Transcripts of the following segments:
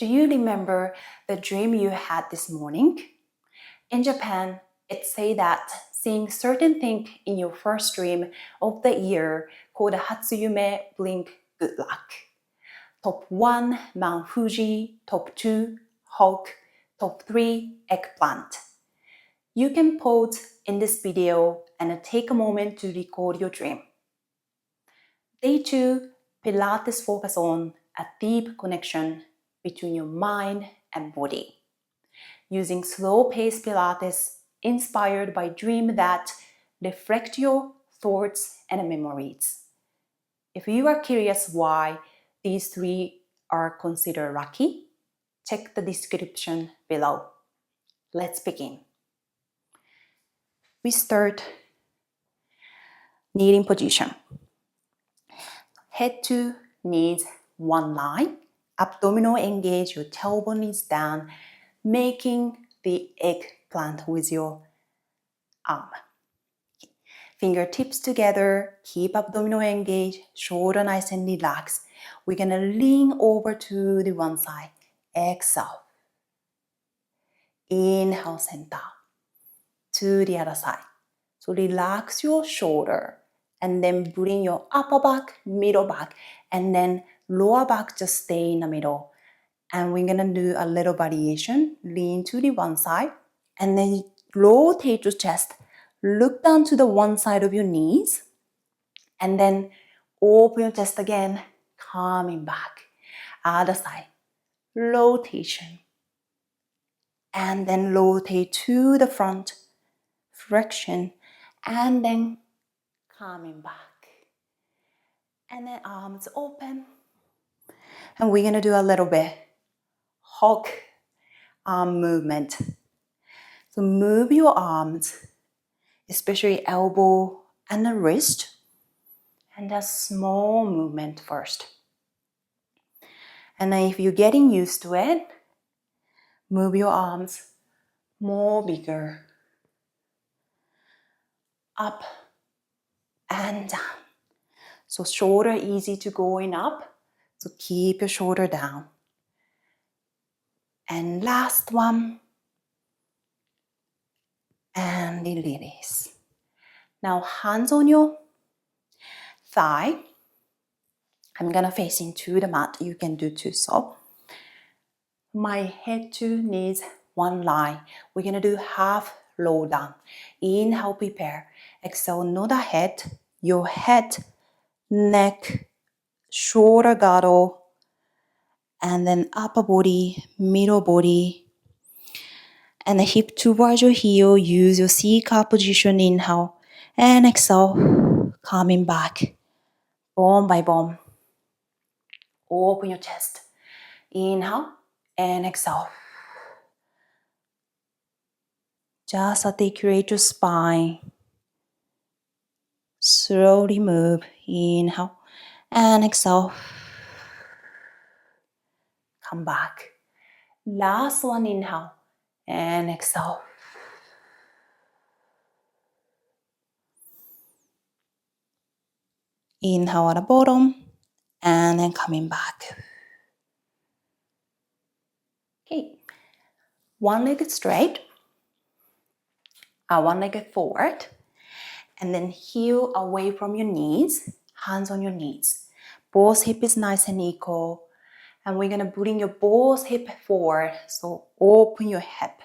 Do you remember the dream you had this morning? In Japan, it's said that seeing certain thing in your first dream of the year called Hatsuyume bring good luck. Top 1, Mount Fuji. Top 2, Hulk. Top 3, Eggplant. You can pause in this video and take a moment to record your dream. Day 2, Pilates focus on a deep connection between your mind and body. Using slow-paced Pilates inspired by dreams that reflect your thoughts and memories. If you are curious why these 3 are considered lucky, check the description below. Let's begin. We start kneeling position. Head to knees one line. Abdominal engage, your tailbone is down, making the eggplant with your arm. Fingertips together, keep abdominal engaged, shoulder nice and relaxed. We're gonna lean over to the one side. Exhale. Inhale, center. To the other side. So relax your shoulder and then bring your upper back, middle back, and then lower back just stay in the middle. And we're gonna do a little variation. Lean to the one side and then rotate your chest. Look down to the one side of your knees and then open your chest again, coming back. Other side, rotation. And then rotate to the front, flexion, and then coming back. And then arms open. And we're gonna do a little bit Hulk arm movement. So move your arms, especially elbow and the wrist, and a small movement first. And then if you're getting used to it, move your arms more bigger, up and down. So shoulder easy to going up, so keep your shoulder down. And last one, and release. Now hands on your thigh. I'm gonna face into the mat. You can do too. So my head to knees, one line. We're gonna do half roll down. Inhale, prepare. Exhale, nod ahead. Your head, neck, shoulder girdle, and then upper body, middle body, and the hip towards your heel. Use your C-cup position. Inhale and exhale, coming back, bone by bone. Open your chest. Inhale and exhale. Just articulate your spine. Slowly move. Inhale and exhale. Come back. Last one, inhale and exhale. Inhale at the bottom and then coming back. Okay, one leg straight, one leg forward, and then heel away from your knees, hands on your knees. Both hip is nice and equal, and we're gonna bring your both hip forward, so open your hip.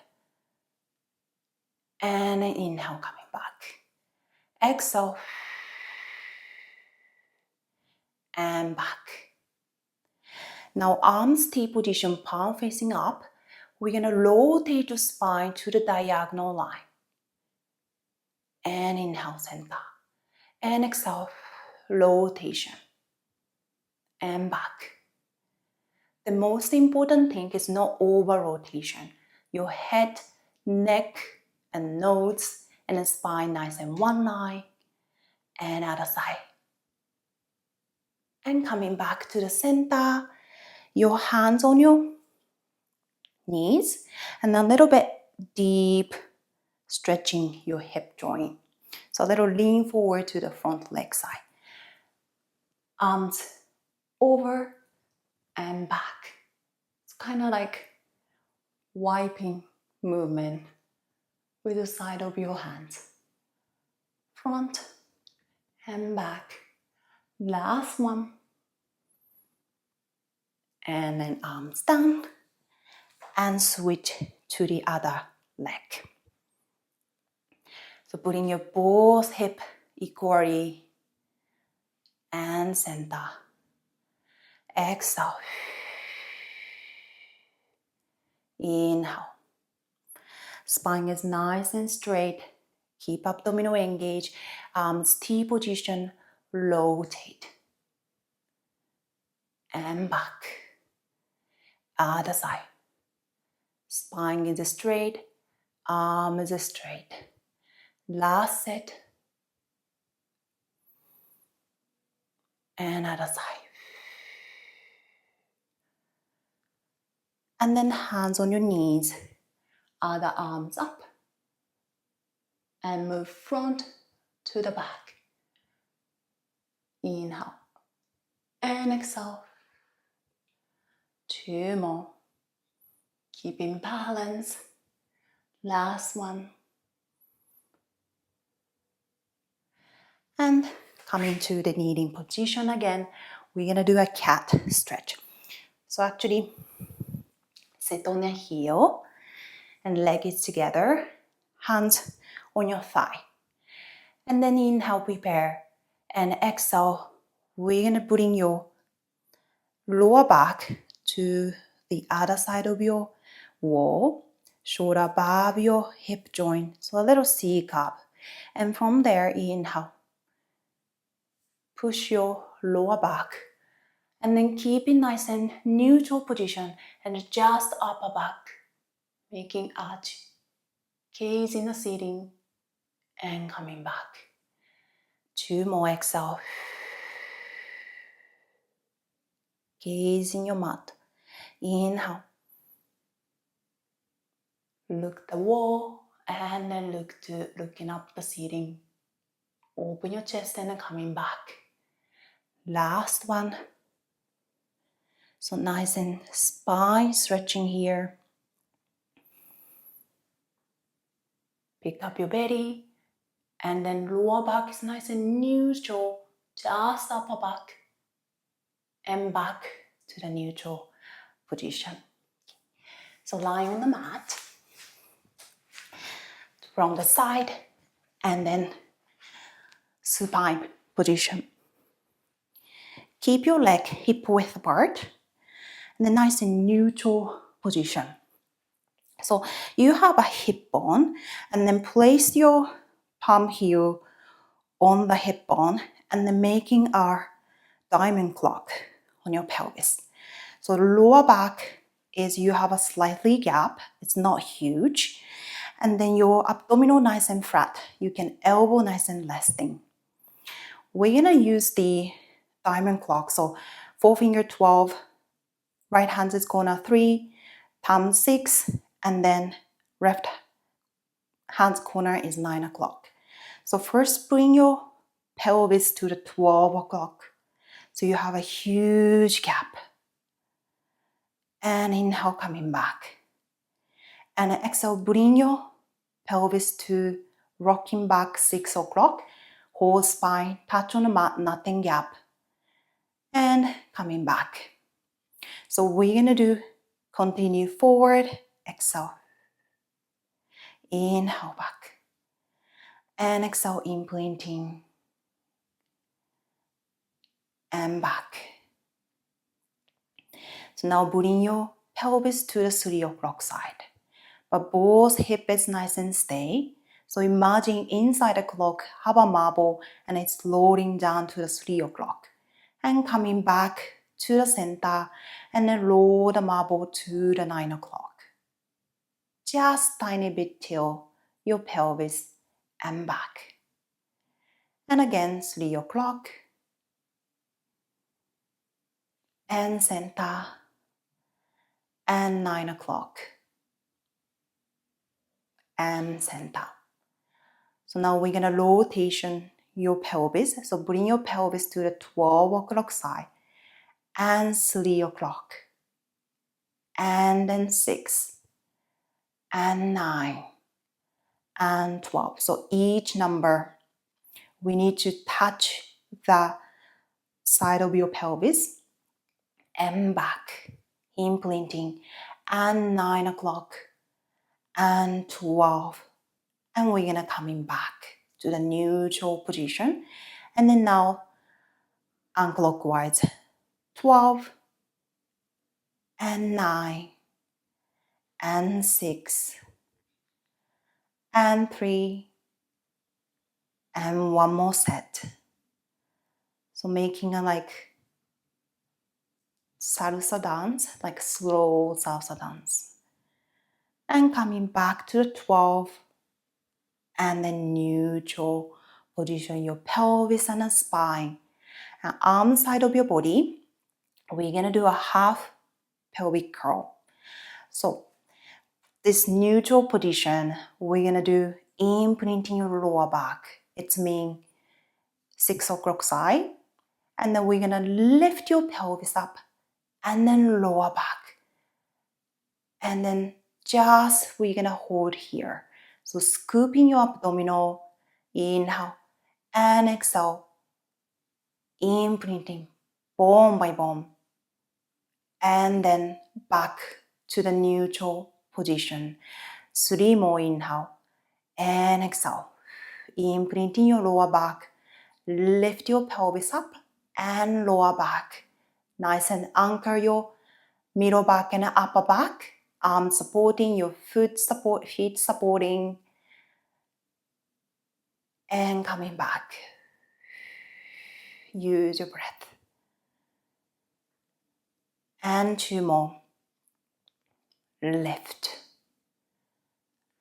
And then inhale, coming back. Exhale. And back. Now arms T position, palm facing up. We're gonna rotate your spine to the diagonal line. And inhale, center. And exhale, rotation. And back. The most important thing is not over rotation. Your head, neck, and nose, and the spine nice in one line. And other side. And coming back to the center. Your hands on your knees and a little bit deep stretching your hip joint. So a little lean forward to the front leg side. Arms over and back. So kind of like wiping movement with the side of your hands. Front and back. Last one. And then arms down and switch to the other leg. So putting your both hip equally and center. Exhale. Inhale. Spine is nice and straight. Keep abdominal engaged. Arms T position. Rotate. And back. Other side. Spine is straight. Arm is straight. Last set. And other side. And then hands on your knees. Other arms up. And move front to the back. Inhale. And exhale. 2 more. Keeping balance. Last one. And coming to the kneeling position again. We're going to do a cat stretch. So actually, sit on your heel and leg is together. Hands on your thigh. And then inhale, prepare. And exhale, we're going to bring your lower back to the other side of your wall. Shoulder above your hip joint. So a little C cup. And from there, inhale. Push your lower back. And then keep it nice and neutral position. And just upper back. Making arch. Gaze in the ceiling. And coming back. 2 more, exhale. Gaze in your mat. Inhale. Look the wall and then looking up the ceiling. Open your chest and then coming back. Last one. So nice and spine stretching here. Pick up your belly and then lower back is nice and neutral. Just upper back and back to the neutral position. So lying on the mat. From the side and then supine position. Keep your leg hip width apart and then nice and neutral position. So you have a hip bone and then place your palm heel on the hip bone and then making a diamond clock on your pelvis. So the lower back is you have a slightly gap. It's not huge. And then your abdominal nice and flat. You can elbow nice and resting. We're going to use the diamond clock. So forefinger 12, right hand is corner 3, thumb 6, and then left hand's corner is 9 o'clock. So first bring your pelvis to the 12 o'clock. So you have a huge gap. And inhale, coming back. And exhale, bring your pelvis to rocking back 6 o'clock. Whole spine, touch on the mat, nothing gap. And coming back. So we're going to do continue forward, exhale. Inhale back. And exhale, implanting. And back. So now bring your pelvis to the 3 o'clock side. But both hip is nice and stay. So imagine inside the clock, have a marble and it's rolling down to the 3 o'clock. And coming back to the center and then roll the marble to the 9 o'clock. Just tiny bit till your pelvis and back. And again, 3 o'clock. And center. And 9 o'clock. And center. So now we're going to rotation your pelvis. So bring your pelvis to the 12 o'clock side and 3 o'clock. and then 6, and 9, and 12. So each number, we need to touch the side of your pelvis and back, implanting, and 9 o'clock, and 12. And we're gonna coming back to the neutral position. And then now, unclockwise, 12, and 9, and 6, and 3, and one more set. So making a like salsa dance, like slow salsa dance. And coming back to the 12, and then neutral position your pelvis and the spine. And arm side of your body, we're gonna do a half pelvic curl. So this neutral position, we're gonna do imprinting your lower back. It's mean 6 o'clock side. And then we're gonna lift your pelvis up and then lower back. And then just we're gonna hold here. So scooping your abdominal, inhale and exhale, imprinting bone by bone. And then back to the neutral position. 3 more inhale and exhale. Imprinting your lower back, lift your pelvis up and lower back. Nice and anchor your middle back and upper back. Arms supporting, your feet supporting. And coming back. Use your breath. And 2 more. Lift.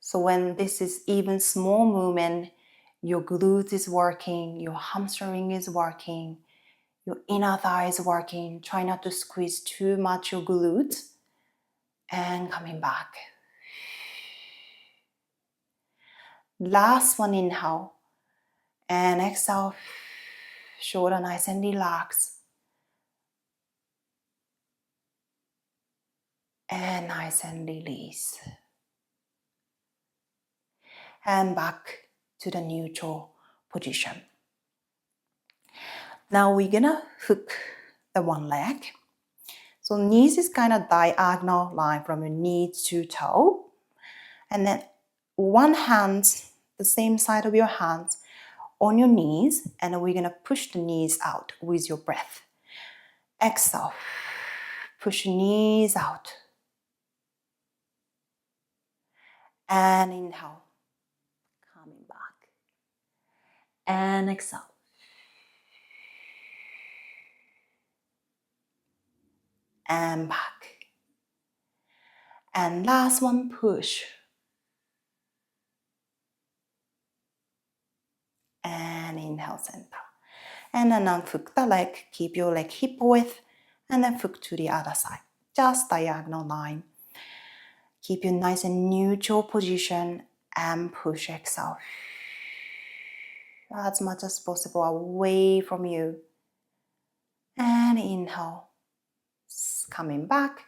So when this is even small movement, your glute is working, your hamstring is working, your inner thigh is working. Try not to squeeze too much your glutes. And coming back. Last one, inhale. And exhale. Shoulder nice and relaxed. And nice and release. And back to the neutral position. Now we're gonna hook the one leg. So knees is kind of diagonal line from your knees to toe. And then one hand, the same side of your hands on your knees, and we're gonna push the knees out with your breath. Exhale. Push your knees out. And inhale. Coming back. And exhale. And back. And last one, push. And inhale, center. And then unhook the leg, keep your leg hip width, and then hook to the other side. Just diagonal line. Keep your nice and neutral position and push, exhale. As much as possible away from you. And inhale. Coming back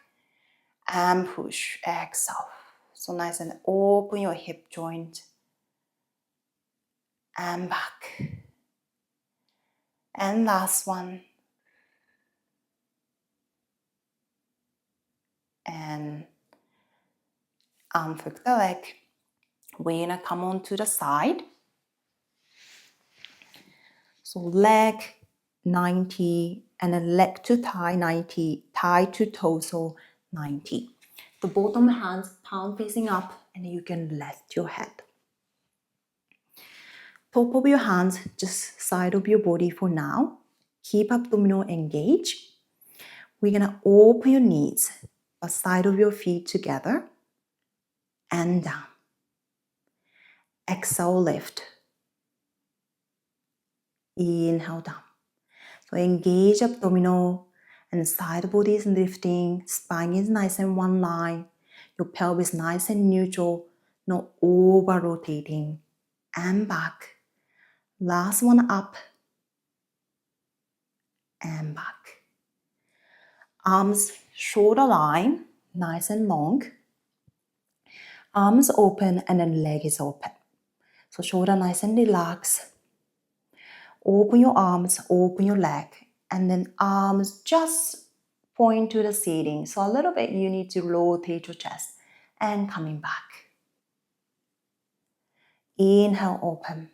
and push, exhale. So nice and open your hip joint. And back. And last one. And unhook the leg. We're gonna come on to the side. So leg 90 and then leg to thigh 90, thigh to torso 90. The bottom hands palm facing up and you can lift your head. Top of your hands, just side of your body for now. Keep abdominal engaged. We're gonna open your knees, the side of your feet together and down. Exhale, lift. Inhale, down. So engage abdominal and side body is lifting. Spine is nice and one line. Your pelvis nice and neutral, not over rotating. And back. Last one up. And back. Arms shoulder line, nice and long. Arms open and then leg is open. So shoulder nice and relaxed. Open your arms, open your leg, and then arms just point to the ceiling. So a little bit you need to rotate your chest and coming back. Inhale, open.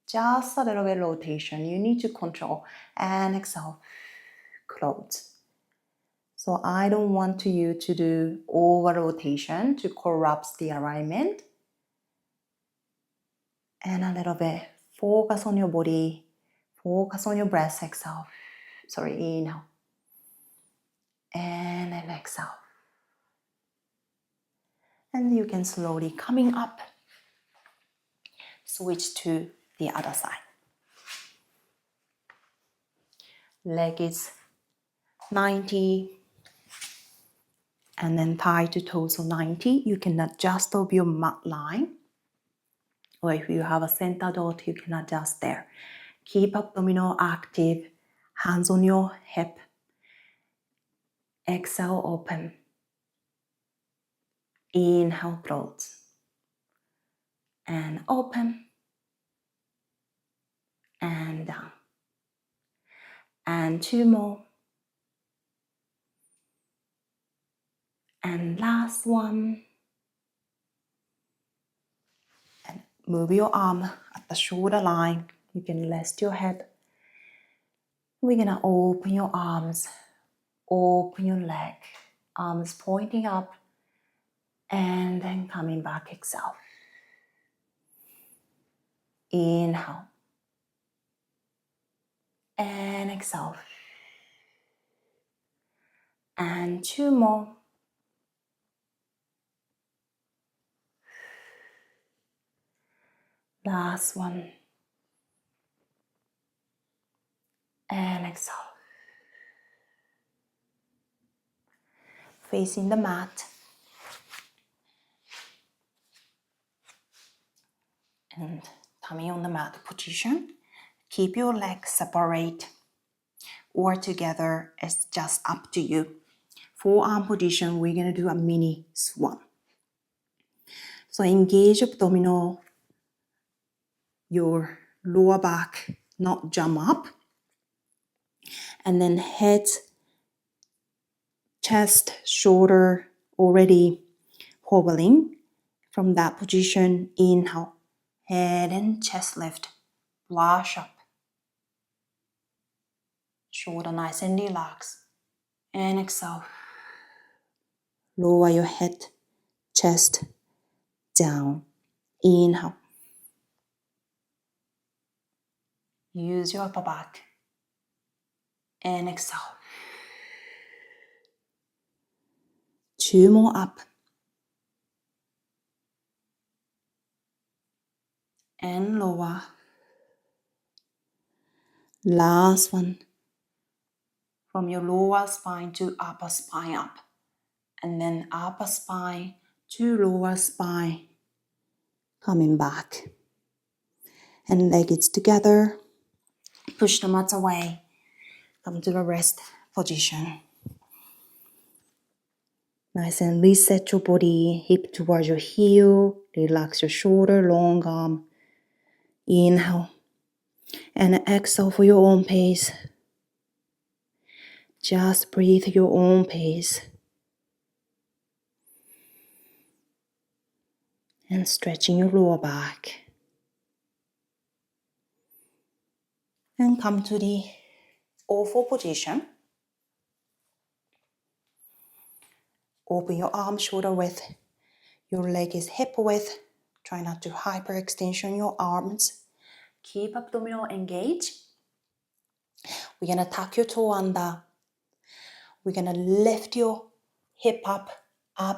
Just a little bit rotation. You need to control. And exhale, close. So I don't want you to do over rotation to corrupt the alignment. And a little bit focus on your body. Focus on your breath. Exhale. Inhale. And then exhale. And you can slowly coming up. Switch to the other side. Leg is 90. And then thigh to torso 90. You can adjust of your mat line. Or if you have a center dot, you can adjust there. Keep abdominal active. Hands on your hip. Exhale, open. Inhale, close. And open. And down. And two more. And last one. And move your arm at the shoulder line. You can rest your head. We're gonna open your arms. Open your leg. Arms pointing up. And then coming back, exhale. Inhale. And exhale. And two more. Last one. And exhale. Facing the mat. And tummy on the mat position. Keep your legs separate or together. It's just up to you. Forearm position, we're going to do a mini swan. So engage abdominal, your lower back, not jump up. And then head, chest, shoulder already hovering. From that position, inhale, head and chest lift, brush up. Shoulder nice and relaxed. And exhale. Lower your head, chest, down. Inhale. Use your upper back. And exhale. Two more up. And lower. Last one. From your lower spine to upper spine up. And then upper spine to lower spine. Coming back. And legs together. Push the mat away. Come to the rest position. Nice and reset your body. Hip towards your heel. Relax your shoulder, long arm. Inhale. And exhale for your own pace. Just breathe your own pace. And stretching your lower back. And come to the O4 position. Open your arm shoulder width. Your leg is hip width. Try not to hyperextension your arms. Keep abdominal engaged. We're going to tuck your toe under. We're going to lift your hip up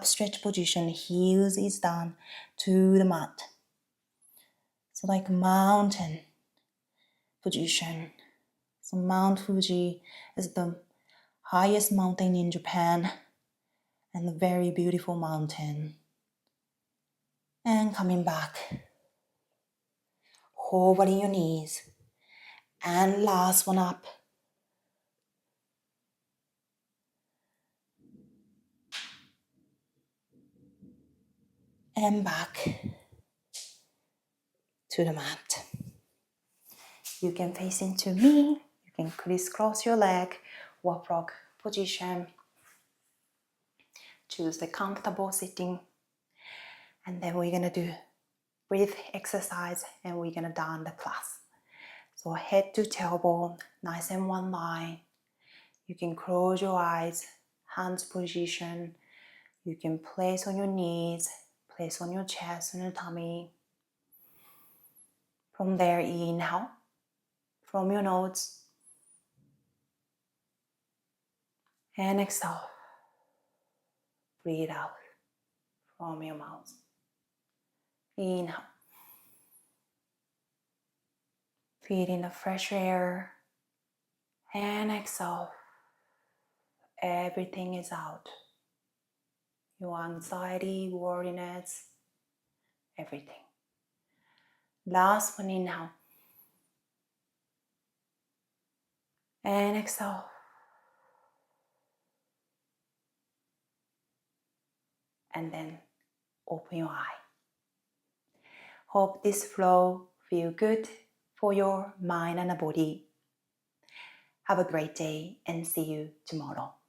stretch position. Heels is down to the mat. So like mountain position. So Mount Fuji is the highest mountain in Japan and a very beautiful mountain. And coming back. Hovering your knees. And last one up. and back to the mat. You can face into me. You can crisscross your leg, warp rock position. Choose the comfortable sitting. And then we're gonna do breath exercise and we're gonna down the class. So head to tailbone, nice and one line. You can close your eyes, hands position. You can place on your knees, place on your chest and your tummy. From there, inhale from your nose and exhale. Breathe out from your mouth. Inhale. Feel in the fresh air and exhale. Everything is out. Your anxiety, worriness, everything. Last one, inhale. And exhale. And then open your eye. Hope this flow feel good for your mind and body. Have a great day and see you tomorrow.